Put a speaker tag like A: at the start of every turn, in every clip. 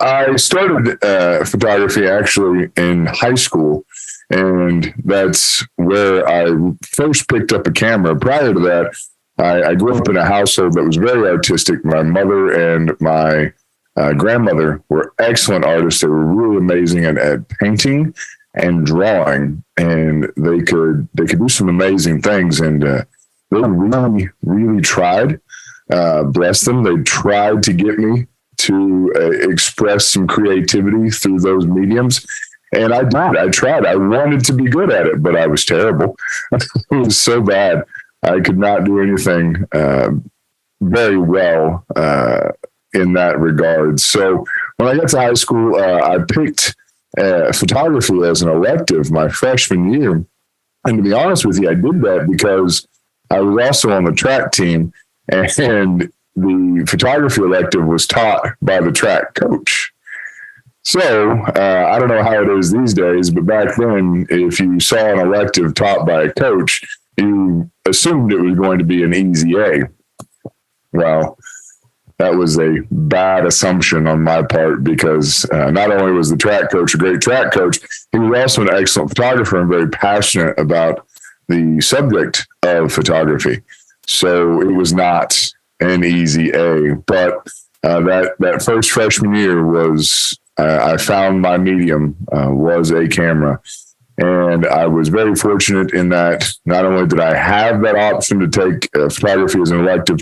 A: I started photography actually in high school, and that's where I first picked up a camera. Prior to that, I grew up in a household that was very artistic. My mother and my grandmother were excellent artists. They were really amazing at painting and drawing, and they could do some amazing things. And they really, really tried. Bless them. They tried to get me to express some creativity through those mediums. And I did. I tried. I wanted to be good at it, but I was terrible. It was so bad. I could not do anything very well in that regard. So when I got to high school, I picked photography as an elective my freshman year. And to be honest with you, I did that because I was also on the track team, and the photography elective was taught by the track coach. So I don't know how it is these days, but back then, if you saw an elective taught by a coach, you assumed it was going to be an easy A. Well, that was a bad assumption on my part, because not only was the track coach a great track coach, he was also an excellent photographer and very passionate about the subject of photography. So it was not an easy A. But that first freshman year was, I found my medium was a camera. And I was very fortunate in that not only did I have that option to take photography as an elective,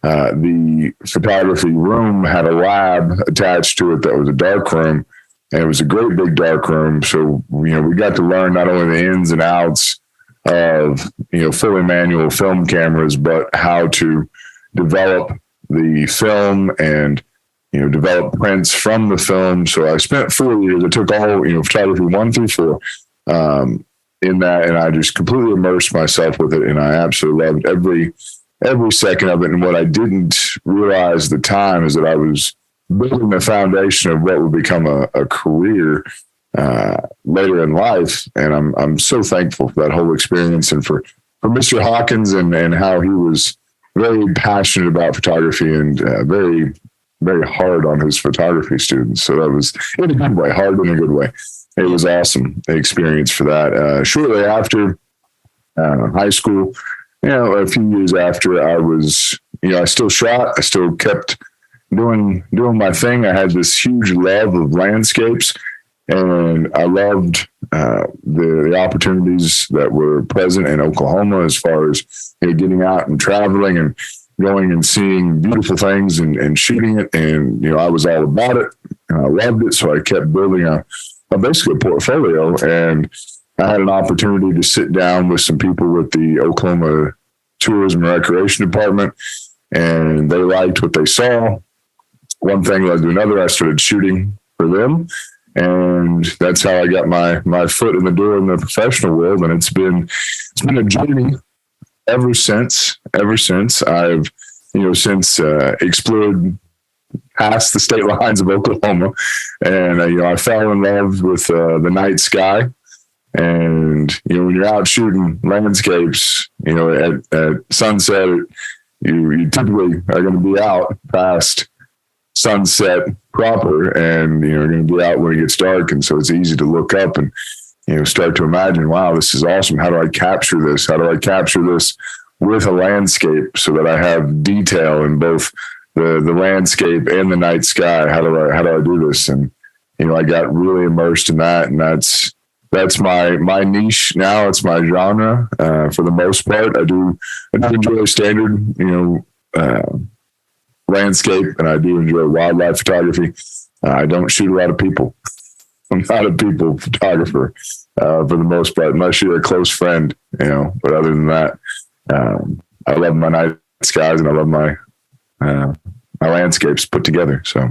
A: the photography room had a lab attached to it that was a dark room, and it was a great big dark room. So, we got to learn not only the ins and outs of, fully manual film cameras, but how to develop the film and, develop prints from the film. So I spent 4 years. I took all, photography 1 through 4 in that, and I just completely immersed myself with it, and I absolutely loved every second of it. And what I didn't realize at the time is that I was building the foundation of what would become a career later in life. And I'm so thankful for that whole experience, and for Mr. Hawkins and how he was very passionate about photography and very, very hard on his photography students. So that was in a good way, hard in a good way. It was awesome experience for that. Shortly after high school, a few years after, I was, I still shot. I still kept doing my thing. I had this huge love of landscapes, and I loved the opportunities that were present in Oklahoma as far as getting out and traveling and going and seeing beautiful things and shooting it. And, I was all about it, and I loved it. So I kept building basically a portfolio, and I had an opportunity to sit down with some people with the Oklahoma Tourism and Recreation Department, and they liked what they saw. One thing led to another. I started shooting for them, and that's how I got my foot in the door in the professional world. And it's been a journey ever since. I've since explored past the state lines of Oklahoma, and I fell in love with the night sky. And when you're out shooting landscapes, at sunset, you typically are going to be out past sunset proper, and you're going to be out when it gets dark. And so it's easy to look up and start to imagine, wow, this is awesome. How do I capture this? How do I capture this with a landscape so that I have detail in both the landscape and the night sky? How do I do this? And I got really immersed in that, and that's my niche now. It's my genre for the most part. I do enjoy standard landscape, and I do enjoy wildlife photography. I don't shoot a lot of people. I'm not a people photographer for the most part, unless you're a close friend, but other than that, I love my night skies, and I love my landscapes put together. So